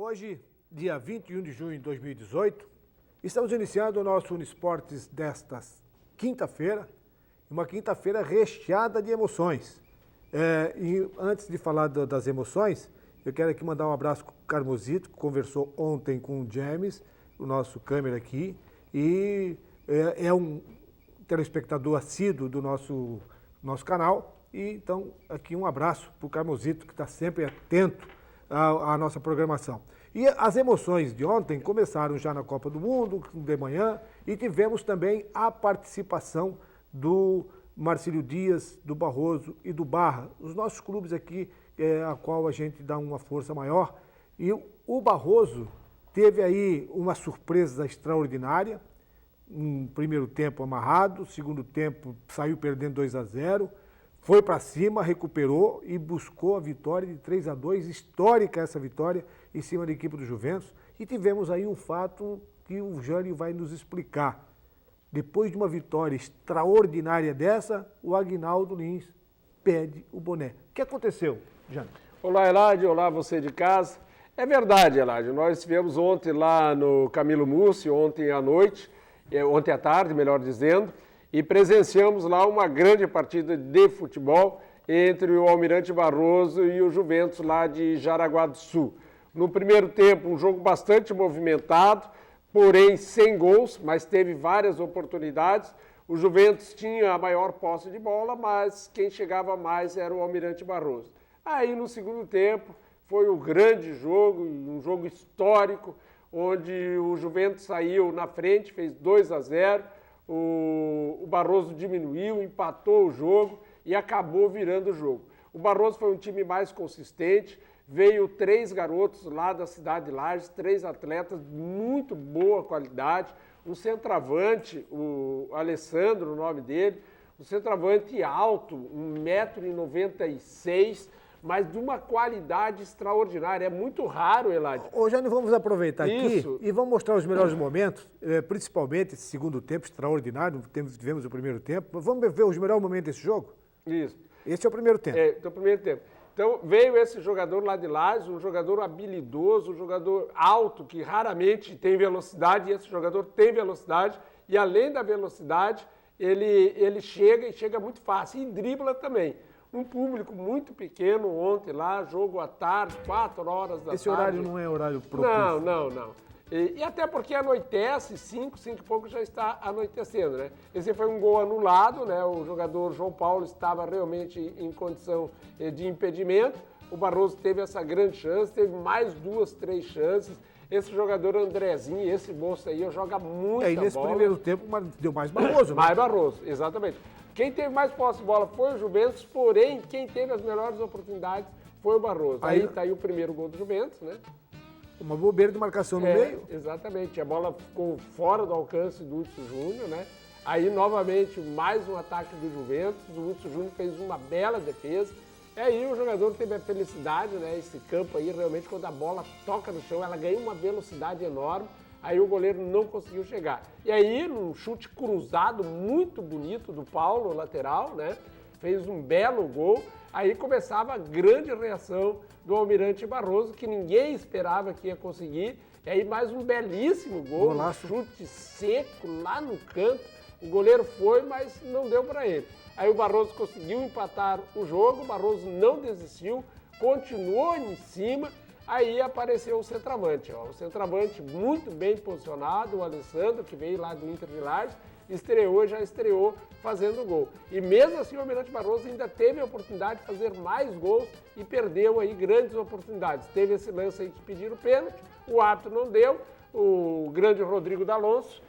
Hoje, dia 21 de junho de 2018, estamos iniciando o nosso Uniesportes desta quinta-feira, uma quinta-feira recheada de emoções. E antes de falar das emoções, eu quero aqui mandar um abraço para o Carmosito, que conversou ontem com o James, o nosso câmera aqui, e é um telespectador assíduo do nosso canal. E então, aqui um abraço para o Carmosito, que está sempre atento à nossa programação. E as emoções de ontem começaram já na Copa do Mundo, de manhã, e tivemos também a participação do Marcílio Dias, do Barroso e do Barra, os nossos clubes aqui, a qual a gente dá uma força maior. E o Barroso teve aí uma surpresa extraordinária, um primeiro tempo amarrado, segundo tempo saiu perdendo 2-0, foi para cima, recuperou e buscou a vitória de 3-2, histórica essa vitória em cima da equipe do Juventus. E tivemos aí um fato que o Jânio vai nos explicar. Depois de uma vitória extraordinária dessa, o Aguinaldo Lins pede o boné. O que aconteceu, Jânio? Olá, Eladio. Olá, você de casa. É verdade, Eladio. Nós estivemos ontem lá no Camilo Mussi, ontem à tarde, melhor dizendo, e presenciamos lá uma grande partida de futebol entre o Almirante Barroso e o Juventus lá de Jaraguá do Sul. No primeiro tempo, um jogo bastante movimentado, porém sem gols, mas teve várias oportunidades. O Juventus tinha a maior posse de bola, mas quem chegava mais era o Almirante Barroso. Aí no segundo tempo foi um grande jogo, um jogo histórico, onde o Juventus saiu na frente, fez 2-0, o Barroso diminuiu, empatou o jogo e acabou virando o jogo. O Barroso foi um time mais consistente, veio 3 garotos lá da cidade de Lages, 3 atletas de muito boa qualidade, um centroavante, o Alessandro, o nome dele, um centroavante alto, 1,96 m, mas de uma qualidade extraordinária. É muito raro, Eladio. Ô, Jânio, vamos aproveitar aqui e vamos mostrar os melhores momentos, principalmente esse segundo tempo extraordinário, tivemos o primeiro tempo. Vamos ver os melhores momentos desse jogo? Isso. Esse é o primeiro tempo. É o primeiro tempo. Então, veio esse jogador lá de Lages, um jogador habilidoso, um jogador alto, que raramente tem velocidade, e esse jogador tem velocidade, e além da velocidade, ele chega muito fácil, e dribla também. Um público muito pequeno ontem lá, jogo à tarde, 4 horas da tarde. Esse horário não é horário propício? Não. E até porque anoitece, 5 e pouco já está anoitecendo, né? Esse foi um gol anulado, né? O jogador João Paulo estava realmente em condição de impedimento. O Barroso teve essa grande chance, teve mais 2, 3 chances. Esse jogador Andrezinho, esse moço aí, joga muita bola. E nesse primeiro tempo deu mais Barroso, né? Mais Barroso, exatamente. Quem teve mais posse de bola foi o Juventus, porém, quem teve as melhores oportunidades foi o Barroso. Aí tá aí o primeiro gol do Juventus, né? Uma bobeira de marcação no meio. Exatamente, a bola ficou fora do alcance do Hudson Júnior, né? Aí, novamente, mais um ataque do Juventus, o Hudson Júnior fez uma bela defesa. E aí o jogador teve a felicidade, né? Esse campo aí, realmente, quando a bola toca no chão, ela ganha uma velocidade enorme. Aí o goleiro não conseguiu chegar. E aí, num chute cruzado muito bonito do Paulo, lateral, né? Fez um belo gol. Aí começava a grande reação do Almirante Barroso, que ninguém esperava que ia conseguir. E aí mais um belíssimo gol, um chute seco lá no canto. O goleiro foi, mas não deu para ele. Aí o Barroso conseguiu empatar o jogo, o Barroso não desistiu, continuou em cima. Aí apareceu o centroavante, o centroavante muito bem posicionado, o Alessandro, que veio lá do Inter de Lages, já estreou fazendo gol. E mesmo assim o Almirante Barroso ainda teve a oportunidade de fazer mais gols e perdeu aí grandes oportunidades. Teve esse lance aí de pedir o pênalti, o árbitro não deu, o grande Rodrigo D'Alonso,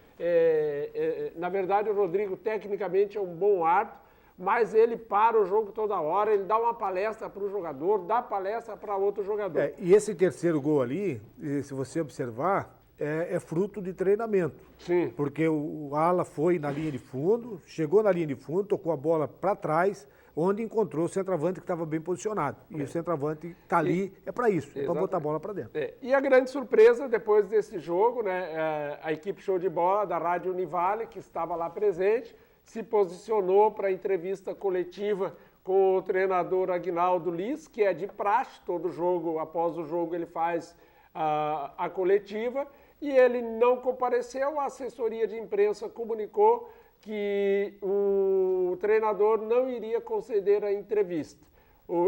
na verdade o Rodrigo tecnicamente é um bom árbitro, mas ele para o jogo toda hora, ele dá uma palestra para o jogador, dá palestra para outro jogador. E esse terceiro gol ali, se você observar, é fruto de treinamento. Sim. Porque o Ala foi na linha de fundo, chegou na linha de fundo, tocou a bola para trás, onde encontrou o centroavante que estava bem posicionado. E o centroavante está ali, é para isso, é para botar a bola para dentro. E a grande surpresa, depois desse jogo, né, a equipe show de bola da Rádio Univale, que estava lá presente, se posicionou para a entrevista coletiva com o treinador Aguinaldo Lins, que é de praxe, todo jogo, após o jogo ele faz a coletiva e ele não compareceu. A assessoria de imprensa comunicou que o treinador não iria conceder a entrevista.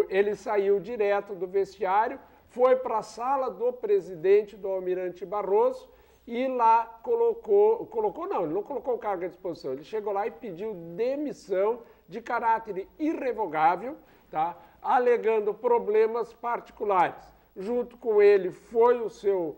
Ele saiu direto do vestiário, foi para a sala do presidente, do Almirante Barroso, e lá ele não colocou o cargo à disposição, ele chegou lá e pediu demissão de caráter irrevogável, tá? Alegando problemas particulares. Junto com ele foi o seu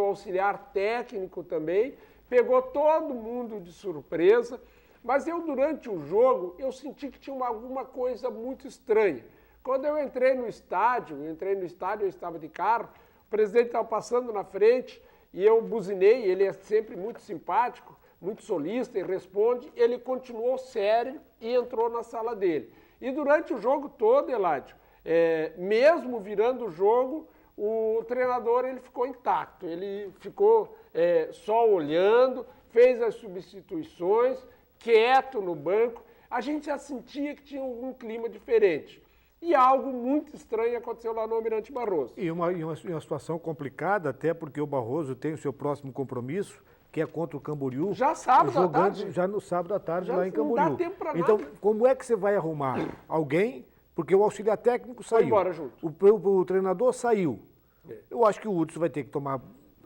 auxiliar técnico também, pegou todo mundo de surpresa, mas durante o jogo, eu senti que tinha alguma coisa muito estranha. Quando eu entrei no estádio, eu estava de carro, o presidente estava passando na frente e eu buzinei, ele é sempre muito simpático, muito solícito e responde, ele continuou sério e entrou na sala dele. E durante o jogo todo, Eladio, mesmo virando o jogo, o treinador ele ficou intacto, ele ficou só olhando, fez as substituições, quieto no banco. A gente já sentia que tinha algum clima diferente. E algo muito estranho aconteceu lá no Almirante Barroso. E uma situação complicada, até porque o Barroso tem o seu próximo compromisso, que é contra o Camboriú. Já sábado à tarde. Já no sábado à tarde lá em Camboriú. Não dá tempo para nada. Então, como é que você vai arrumar alguém? Porque o auxiliar técnico saiu. Foi embora junto. O treinador saiu. Eu acho que o Hudson vai ter que tomar...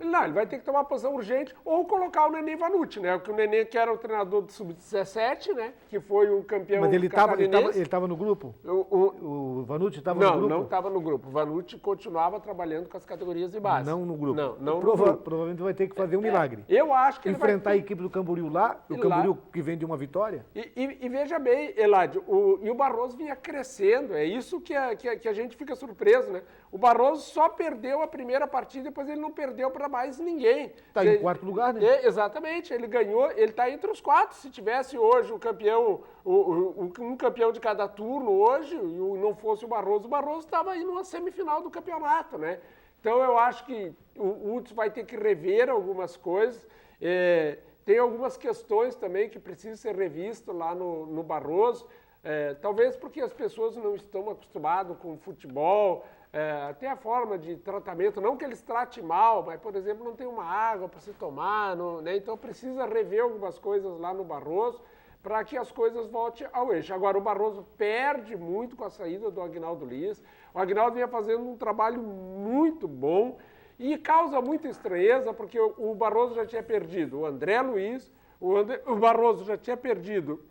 Não, ele vai ter que tomar uma posição urgente ou colocar o Nenê Vanucci, né? O Nenê, que era o treinador do Sub-17, né? Que foi o campeão Mas ele catarinense. estava no grupo? O Vanucci estava no grupo? Não estava no grupo. O Vanucci continuava trabalhando com as categorias de base. Não no grupo? Não no grupo. Provavelmente vai ter que fazer um milagre. Eu acho que ele enfrentar vai... a equipe do Camboriú lá, o Camboriú que vem de uma vitória. E veja bem, Eladio, o Barroso vinha crescendo, é isso que a gente fica surpreso, né? O Barroso só perdeu a primeira partida, depois ele não perdeu para mais ninguém. Está em quarto lugar, né? Exatamente, ele ganhou, ele está entre os 4. Se tivesse hoje o campeão, um campeão de cada turno hoje, e não fosse o Barroso estava aí numa semifinal do campeonato, né? Então eu acho que o Hudson vai ter que rever algumas coisas. Tem algumas questões também que precisam ser revistas lá no Barroso. Talvez porque as pessoas não estão acostumadas com futebol, até a forma de tratamento, não que eles tratem mal, mas, por exemplo, não tem uma água para se tomar, né? Então precisa rever algumas coisas lá no Barroso para que as coisas voltem ao eixo. Agora, o Barroso perde muito com a saída do Aguinaldo Liz. O Aguinaldo vinha fazendo um trabalho muito bom e causa muita estranheza, porque o Barroso já tinha perdido o André Luiz, o Barroso já tinha perdido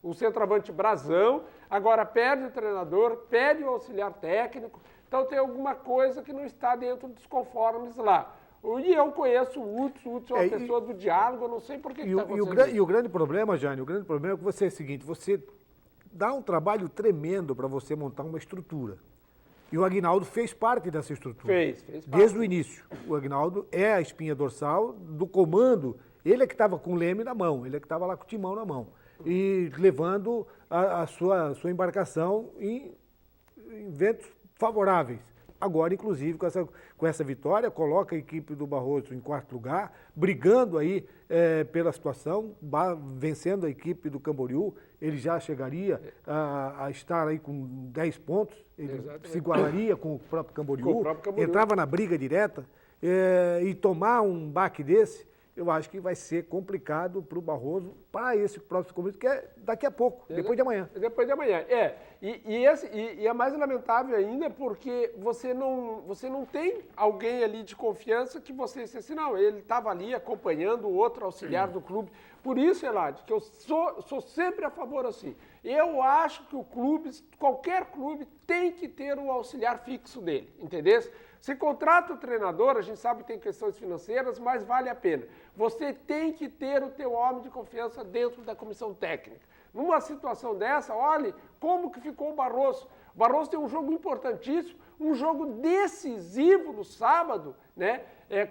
o centroavante Brazão, agora perde o treinador, perde o auxiliar técnico. Então tem alguma coisa que não está dentro dos conformes lá. E eu conheço o Hudson é uma pessoa do diálogo, eu não sei por que está acontecendo isso. E o grande problema, Jânio, é que você é o seguinte, você dá um trabalho tremendo para você montar uma estrutura. E o Aguinaldo fez parte dessa estrutura. Fez parte. Desde o início. O Aguinaldo é a espinha dorsal do comando, ele é que estava com o leme na mão, ele é que estava lá com o timão na mão. E levando a sua embarcação em ventos favoráveis. Agora, inclusive, com essa vitória, coloca a equipe do Barroso em quarto lugar, brigando aí pela situação, vencendo a equipe do Camboriú, ele já chegaria a estar aí com 10 pontos, ele se igualaria com o próprio Camboriú, entrava na briga direta, e tomar um baque desse, eu acho que vai ser complicado para o Barroso, para esse próximo compromisso, que é daqui a pouco, depois de amanhã. Depois de amanhã, E é mais lamentável ainda porque você não tem alguém ali de confiança que você disse assim, não, ele estava ali acompanhando o outro auxiliar do clube. Por isso, Eladio, que eu sou sempre a favor assim. Eu acho que qualquer clube tem que ter um auxiliar fixo dele, entendeu? Você contrata o treinador, a gente sabe que tem questões financeiras, mas vale a pena. Você tem que ter o teu homem de confiança dentro da comissão técnica. Numa situação dessa, olhe como que ficou o Barroso. O Barroso tem um jogo importantíssimo, um jogo decisivo no sábado, né?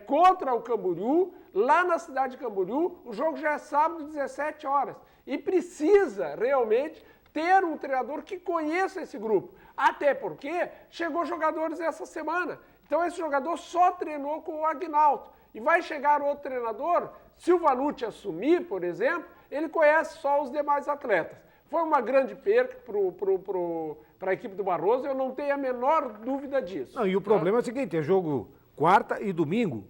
Contra o Camboriú, lá na cidade de Camboriú. O jogo já é sábado, 17 horas. E precisa realmente ter um treinador que conheça esse grupo. Até porque chegou jogadores essa semana. Então esse jogador só treinou com o Aguinaldo. E vai chegar outro treinador, se o Vanucci assumir, por exemplo, ele conhece só os demais atletas. Foi uma grande perca para a equipe do Barroso, eu não tenho a menor dúvida disso. Não, e o problema é o seguinte, é jogo quarta e domingo.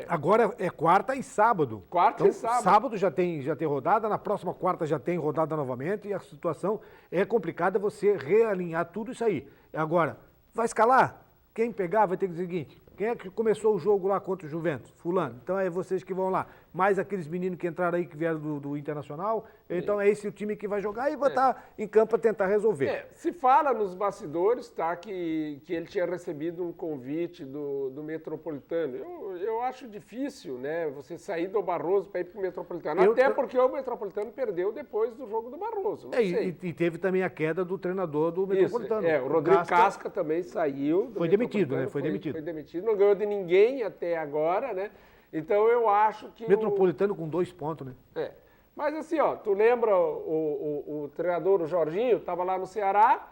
Agora é quarta e sábado. Quarta e sábado. Sábado já tem rodada, na próxima quarta já tem rodada novamente e a situação é complicada você realinhar tudo isso aí. Agora, vai escalar? Quem pegar vai ter que dizer o seguinte, quem é que começou o jogo lá contra o Juventus? Fulano. Então é vocês que vão lá. Mais aqueles meninos que entraram aí, que vieram do Internacional. Então é esse o time que vai jogar e vai estar em campo para tentar resolver. Se fala nos bastidores, tá, que ele tinha recebido um convite do Metropolitano. Eu acho difícil, né, você sair do Barroso para ir para o Metropolitano. Até porque o Metropolitano perdeu depois do jogo do Barroso. Não sei. E teve também a queda do treinador do Metropolitano. O Rodrigo Casca também saiu. Foi demitido, né? Foi demitido. Não ganhou de ninguém até agora, né? Então eu acho que. Metropolitano com 2 pontos, né? Mas assim, ó, tu lembra o treinador, o Jorginho, estava lá no Ceará,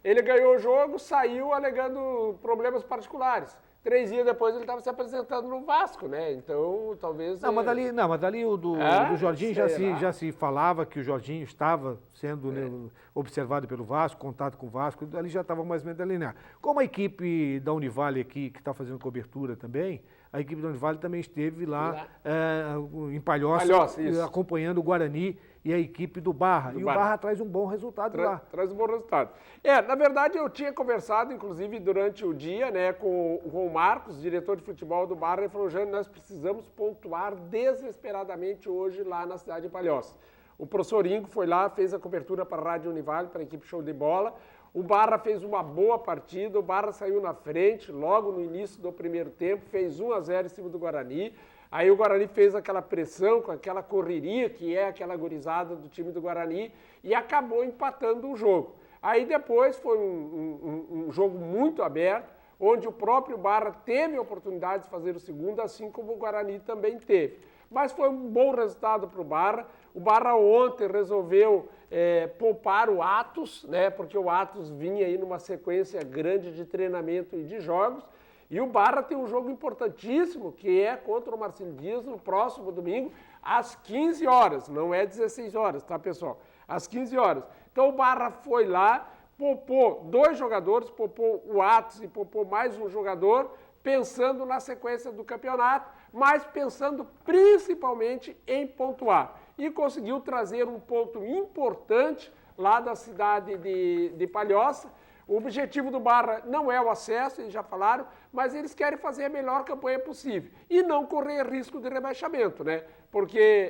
ele ganhou o jogo, saiu alegando problemas particulares. 3 dias depois ele estava se apresentando no Vasco, né? Então, talvez... Mas ali o do Jorginho já se falava que o Jorginho estava sendo observado pelo Vasco, contato com o Vasco, ali já estava mais ou menos alinhado. Como a equipe da Univale aqui, que está fazendo cobertura também, a equipe da Univale também esteve lá em Palhoça acompanhando o Guarani e a equipe do Barra. O Barra traz um bom resultado lá. Traz um bom resultado. Na verdade, eu tinha conversado, inclusive, durante o dia, né, com o Marcos, diretor de futebol do Barra, ele falou, Jânio, nós precisamos pontuar desesperadamente hoje lá na cidade de Palhoça. O professor Ingo foi lá, fez a cobertura para a Rádio Univale, para a equipe Show de Bola. O Barra fez uma boa partida, o Barra saiu na frente logo no início do primeiro tempo, fez 1-0 em cima do Guarani. Aí o Guarani fez aquela pressão, com aquela correria que é aquela gurizada do time do Guarani e acabou empatando o jogo. Aí depois foi um jogo muito aberto, onde o próprio Barra teve a oportunidade de fazer o segundo, assim como o Guarani também teve. Mas foi um bom resultado para o Barra. O Barra ontem resolveu poupar o Atos, né, porque o Atos vinha aí numa sequência grande de treinamento e de jogos. E o Barra tem um jogo importantíssimo, que é contra o Marcílio Dias no próximo domingo, às 15 horas. Não é 16 horas, tá, pessoal? Às 15 horas. Então o Barra foi lá, poupou 2 jogadores, poupou o Atos e poupou mais um jogador, pensando na sequência do campeonato, mas pensando principalmente em pontuar. E conseguiu trazer um ponto importante lá da cidade de Palhoça. O objetivo do Barra não é o acesso, eles já falaram, mas eles querem fazer a melhor campanha possível e não correr risco de rebaixamento, né?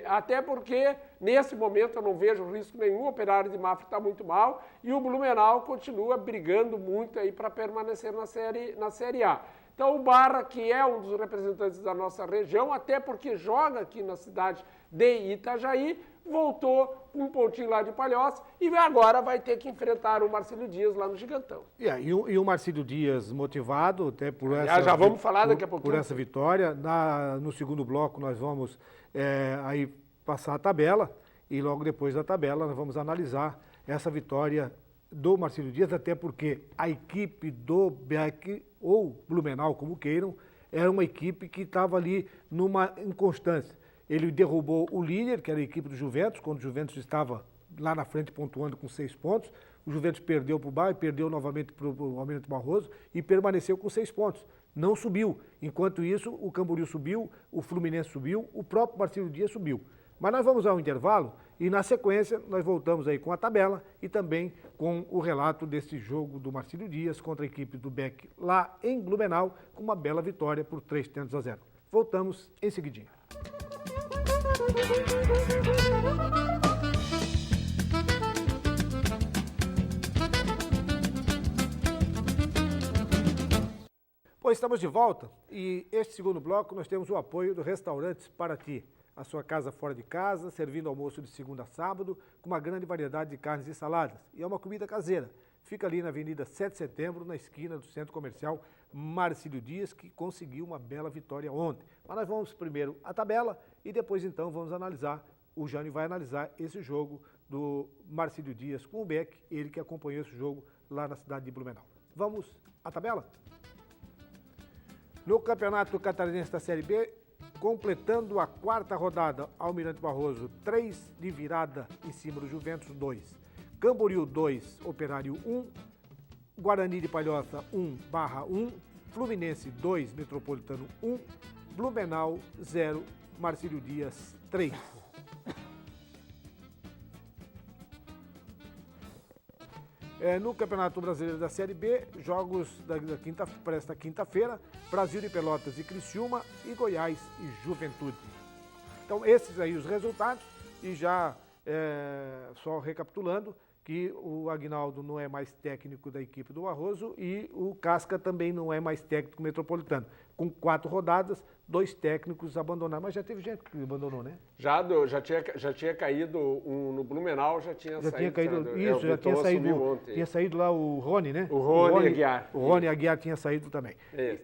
Até porque, nesse momento, eu não vejo risco nenhum, o Operário de Mafra está muito mal e o Blumenau continua brigando muito aí para permanecer na Série A. Então, o Barra, que é um dos representantes da nossa região, até porque joga aqui na cidade de Itajaí, voltou com um pontinho lá de Palhoça e agora vai ter que enfrentar o Marcílio Dias lá no Gigantão. E o Marcílio Dias motivado até por essa... Já vamos falar daqui a pouquinho. Por essa vitória. No segundo bloco nós vamos aí passar a tabela e logo depois da tabela nós vamos analisar essa vitória do Marcílio Dias, até porque a equipe do Beck, ou Blumenau, como queiram, era uma equipe que estava ali numa inconstância. Ele derrubou o líder, que era a equipe do Juventus, quando o Juventus estava lá na frente pontuando com 6 pontos. O Juventus perdeu para o Bahia, perdeu novamente para o Almirante Barroso e permaneceu com 6 pontos. Não subiu. Enquanto isso, o Camboriú subiu, o Fluminense subiu, o próprio Marcílio Dias subiu. Mas nós vamos ao intervalo e, na sequência, nós voltamos aí com a tabela e também com o relato desse jogo do Marcílio Dias contra a equipe do Beck lá em Blumenau, com uma bela vitória por 3-0. Voltamos em seguidinho. Pois estamos de volta e este segundo bloco nós temos o apoio do Restaurantes Paraty. A sua casa fora de casa, servindo almoço de segunda a sábado, com uma grande variedade de carnes e saladas. E é uma comida caseira. Fica ali na Avenida 7 de Setembro, na esquina do Centro Comercial Marcílio Dias, que conseguiu uma bela vitória ontem. Mas nós vamos primeiro à tabela e depois então vamos analisar, o Jânio vai analisar esse jogo do Marcílio Dias com o Beck, ele que acompanhou esse jogo lá na cidade de Blumenau. Vamos à tabela? No Campeonato Catarinense da Série B, completando a 4ª rodada, Almirante Barroso 3 de virada em cima do Juventus 2. Camboriú 2, Operário 1. Guarani de Palhoça 1/1. Fluminense 2, Metropolitano 1, Blumenau 0, Marcílio Dias 3. No Campeonato Brasileiro da Série B, jogos para esta quinta-feira, Brasil de Pelotas e Criciúma e Goiás e Juventude. Então, esses aí os resultados e já só recapitulando que o Aguinaldo não é mais técnico da equipe do Barroso e o Casca também não é mais técnico metropolitano. Com 4 rodadas, 2 técnicos abandonaram, mas já teve gente que abandonou, né? Já tinha caído no Blumenau, já tinha saído. Tinha caído, isso, já tinha saído, tinha saído lá o Rony, né? O Rony Aguiar. O Rony Aguiar tinha saído também.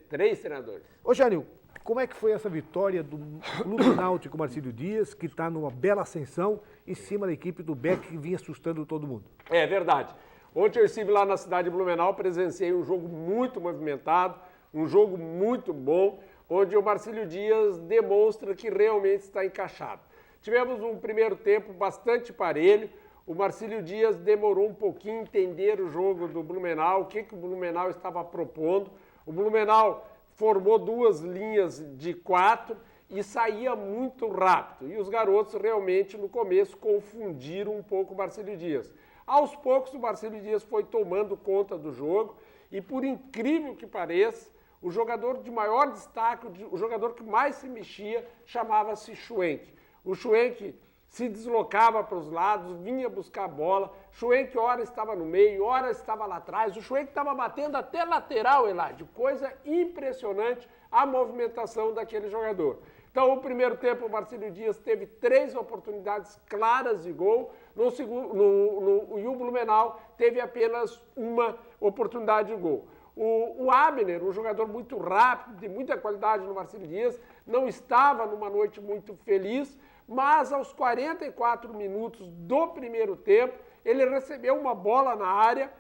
3 treinadores. Ô, Jânio, como é que foi essa vitória do Clube Náutico Marcílio Dias, que está numa bela ascensão, em cima da equipe do Beck, que vinha assustando todo mundo? É verdade. Ontem eu estive lá na cidade de Blumenau, presenciei um jogo muito movimentado, um jogo muito bom, onde o Marcílio Dias demonstra que realmente está encaixado. Tivemos um primeiro tempo bastante parelho, o Marcílio Dias demorou um pouquinho a entender o jogo do Blumenau, o que o Blumenau estava propondo. O Blumenau formou 2 linhas de 4 e saía muito rápido. E os garotos realmente no começo confundiram um pouco o Marcílio Dias. Aos poucos o Marcílio Dias foi tomando conta do jogo e, por incrível que pareça, o jogador de maior destaque, o jogador que mais se mexia, chamava-se Schwenk. O Schwenk se deslocava para os lados, vinha buscar a bola. Schwenk ora estava no meio, ora estava lá atrás. O Schwenk estava batendo até lateral, Eladio. Coisa impressionante a movimentação daquele jogador. Então, no primeiro tempo, o Marcílio Dias teve 3 oportunidades claras de gol. E o Blumenau teve apenas 1 oportunidade de gol. O Abner, um jogador muito rápido, de muita qualidade no Marcílio Dias, não estava numa noite muito feliz, mas aos 44 minutos do primeiro tempo, ele recebeu uma bola na área,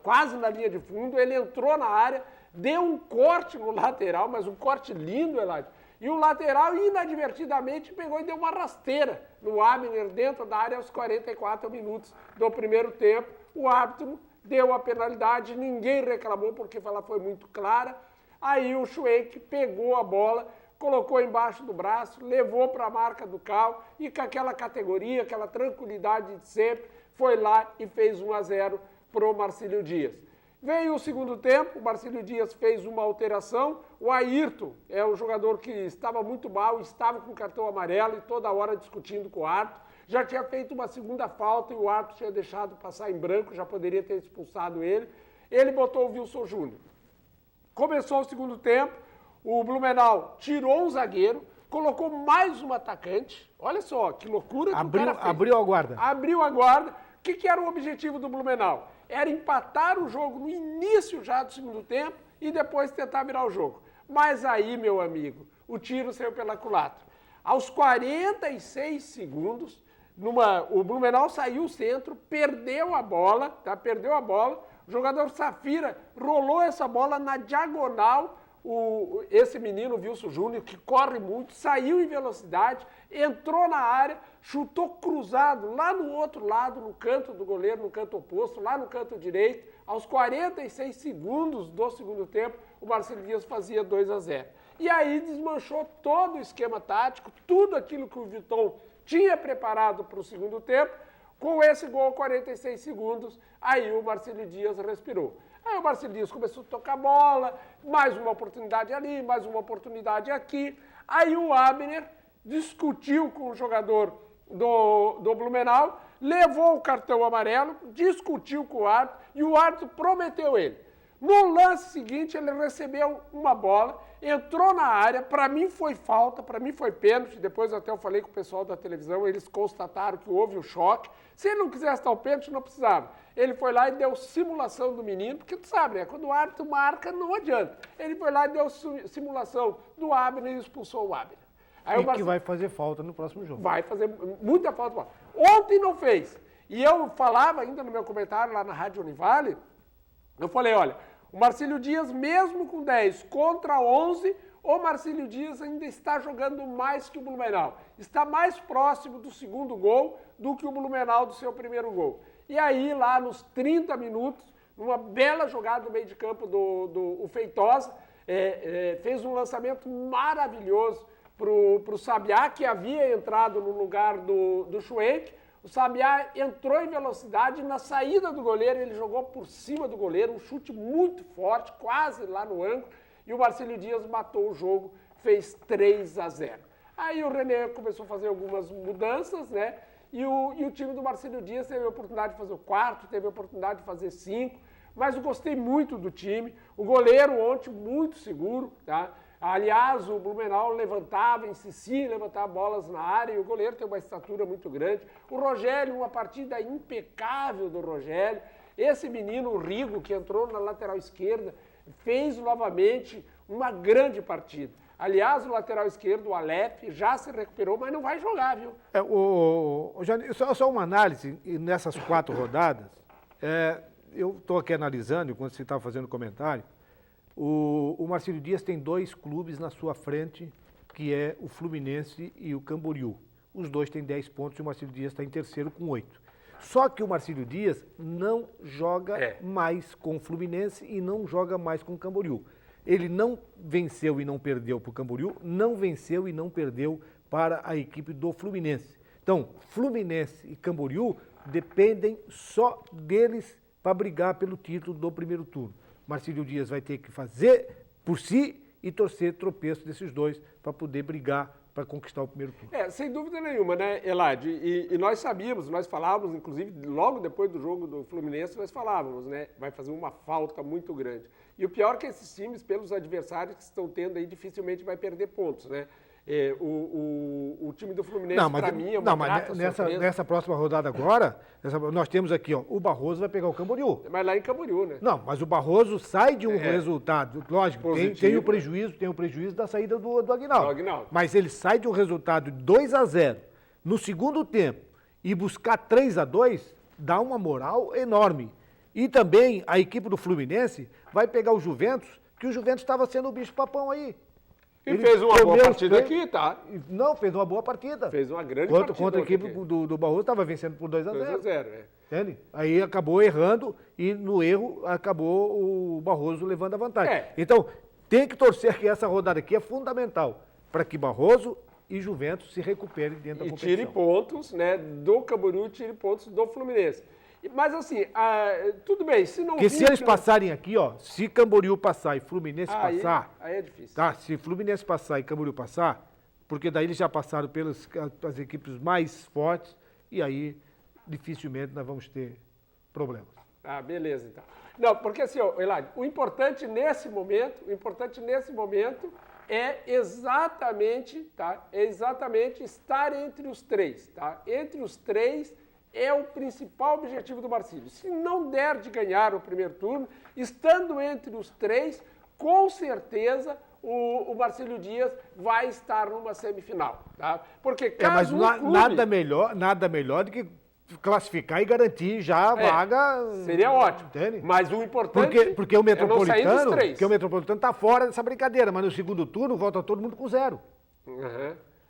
quase na linha de fundo, ele entrou na área, deu um corte no lateral, mas um corte lindo, Eladio, e o lateral inadvertidamente pegou e deu uma rasteira no Abner dentro da área aos 44 minutos do primeiro tempo. O árbitro deu a penalidade, ninguém reclamou porque ela foi muito clara. Aí o Schwenk pegou a bola, colocou embaixo do braço, levou para a marca do Cal e com aquela categoria, aquela tranquilidade de sempre, foi lá e fez 1-0 para o Marcílio Dias. Veio o segundo tempo, o Marcílio Dias fez uma alteração, o Ayrton é um jogador que estava muito mal, estava com cartão amarelo e toda hora discutindo com o árbitro, já tinha feito uma segunda falta e o árbitro tinha deixado passar em branco, já poderia ter expulsado ele. Ele botou o Wilson Júnior. Começou o segundo tempo, o Blumenau tirou um zagueiro, colocou mais um atacante. Olha só, que loucura que o cara fez. Abriu a guarda. Abriu a guarda. O que era o objetivo do Blumenau? Era empatar o jogo no início já do segundo tempo e depois tentar virar o jogo. Mas aí, meu amigo, o tiro saiu pela culatra. Aos 46 segundos, o Blumenau saiu o centro, perdeu a bola, tá? Perdeu a bola. O jogador Safira rolou essa bola na diagonal. Esse menino, Wilson Júnior, que corre muito, saiu em velocidade, entrou na área, chutou cruzado lá no outro lado, no canto do goleiro, no canto oposto, lá no canto direito. Aos 46 segundos do segundo tempo, o Marcílio Dias fazia 2-0. E aí desmanchou todo o esquema tático, tudo aquilo que o Viton tinha preparado para o segundo tempo. Com esse gol, 46 segundos, aí o Marcílio Dias respirou. Aí o Marcílio Dias começou a tocar bola, mais uma oportunidade ali, mais uma oportunidade aqui. Aí o Abner discutiu com o jogador do Blumenau, levou o cartão amarelo, discutiu com o árbitro e o árbitro prometeu ele. No lance seguinte, ele recebeu uma bola, entrou na área, para mim foi falta, para mim foi pênalti, depois até eu falei com o pessoal da televisão, eles constataram que houve o choque. Se ele não quisesse dar o pênalti, não precisava. Ele foi lá e deu simulação do menino, porque tu sabe, né? Quando o árbitro marca, não adianta. Ele foi lá e deu simulação do Abner e expulsou o Abner. Aí que vai fazer falta no próximo jogo. Vai fazer muita falta. Ontem não fez. E eu falava ainda no meu comentário lá na Rádio Univale, eu falei, olha, o Marcílio Dias, mesmo com 10 contra 11, o Marcílio Dias ainda está jogando mais que o Blumenau. Está mais próximo do segundo gol do que o Blumenau do seu primeiro gol. E aí, lá nos 30 minutos, numa bela jogada no meio de campo do Feitosa, fez um lançamento maravilhoso para o Sabiá, que havia entrado no lugar do Schwenk. O Sabiá entrou em velocidade, na saída do goleiro ele jogou por cima do goleiro, um chute muito forte, quase lá no ângulo, e o Marcílio Dias matou o jogo, fez 3-0. Aí o René começou a fazer algumas mudanças, né? E o time do Marcílio Dias teve a oportunidade de fazer o quarto, teve a oportunidade de fazer 5, mas eu gostei muito do time. O goleiro ontem muito seguro, tá? Aliás, o Blumenau levantava, insistia em levantar bolas na área, e o goleiro tem uma estatura muito grande. O Rogério, uma partida impecável do Rogério. Esse menino, o Rigo, que entrou na lateral esquerda, fez novamente uma grande partida. Aliás, o lateral esquerdo, o Aleph, já se recuperou, mas não vai jogar, viu? Só uma análise nessas 4 rodadas. Eu estou aqui analisando, enquanto você estava fazendo comentário, o Marcílio Dias tem 2 clubes na sua frente, que é o Fluminense e o Camboriú. Os dois têm 10 pontos e o Marcílio Dias está em terceiro com 8. Só que o Marcílio Dias não joga mais com o Fluminense e não joga mais com o Camboriú. Ele não venceu e não perdeu para o Camboriú, não venceu e não perdeu para a equipe do Fluminense. Então, Fluminense e Camboriú dependem só deles para brigar pelo título do primeiro turno. Marcílio Dias vai ter que fazer por si e torcer tropeço desses dois para poder brigar para conquistar o primeiro turno. Sem dúvida nenhuma, né, Elad? E nós sabíamos, nós falávamos, inclusive, logo depois do jogo do Fluminense, nós falávamos, né? Vai fazer uma falta muito grande. E o pior é que esses times, pelos adversários que estão tendo aí, dificilmente vai perder pontos, né? O time do Fluminense, para mim, é uma grata surpresa. Nessa próxima rodada agora, nós temos aqui, ó, o Barroso vai pegar o Camboriú. Mas lá em Camboriú, né? Não, mas o Barroso sai de um resultado, lógico, tem o prejuízo da saída do Aguinaldo. Mas ele sai de um resultado de 2-0 no segundo tempo e buscar 3-2, dá uma moral enorme. E também a equipe do Fluminense vai pegar o Juventus, que o Juventus estava sendo o bicho-papão aí. E fez uma boa partida aqui, tá? Não, fez uma boa partida. Fez uma grande partida. Contra a equipe do Barroso, estava vencendo por 2-0. 2-0, Entende? Aí acabou errando e no erro acabou o Barroso levando a vantagem. Então, tem que torcer que essa rodada aqui é fundamental para que Barroso e Juventus se recuperem dentro da competição. E tire pontos, né, do Camboriú, tire pontos do Fluminense. Mas assim, tudo bem, se não... Porque se eles passarem aqui, ó, se Camboriú passar e Fluminense passar... Aí é difícil. Tá, se Fluminense passar e Camboriú passar, porque daí eles já passaram pelas equipes mais fortes e aí dificilmente nós vamos ter problemas. Beleza, então. Não, porque assim, Elad, o importante nesse momento é exatamente, tá? É exatamente estar entre os 3, tá? Entre os 3 é o principal objetivo do Marcílio. Se não der de ganhar o primeiro turno, estando entre os 3, com certeza o Marcílio Dias vai estar numa semifinal, tá? Porque caso nada melhor do que classificar e garantir já a vaga. Seria ótimo. Entende? Mas o importante porque o Metropolitano, é não sair dos 3. Porque o Metropolitano está fora dessa brincadeira, mas no segundo turno volta todo mundo com 0.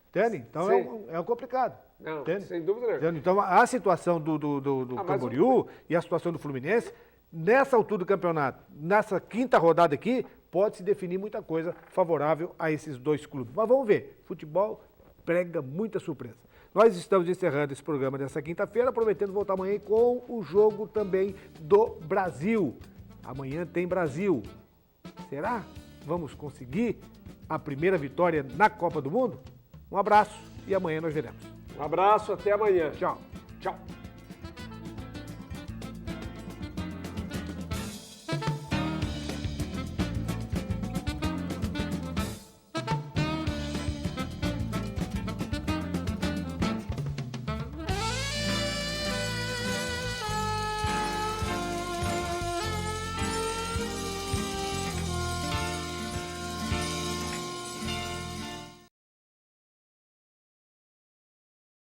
Entende? Então é complicado. Não, entende? Sem dúvida nenhuma. Então a situação do Camboriú e a situação do Fluminense, nessa altura do campeonato, nessa quinta rodada aqui, pode se definir muita coisa favorável a esses 2 clubes. Mas vamos ver, futebol prega muita surpresa. Nós estamos encerrando esse programa dessa quinta-feira, prometendo voltar amanhã com o jogo também do Brasil. Amanhã tem Brasil. Será? Vamos conseguir a primeira vitória na Copa do Mundo? Um abraço e amanhã nós veremos. Um abraço, até amanhã. Tchau.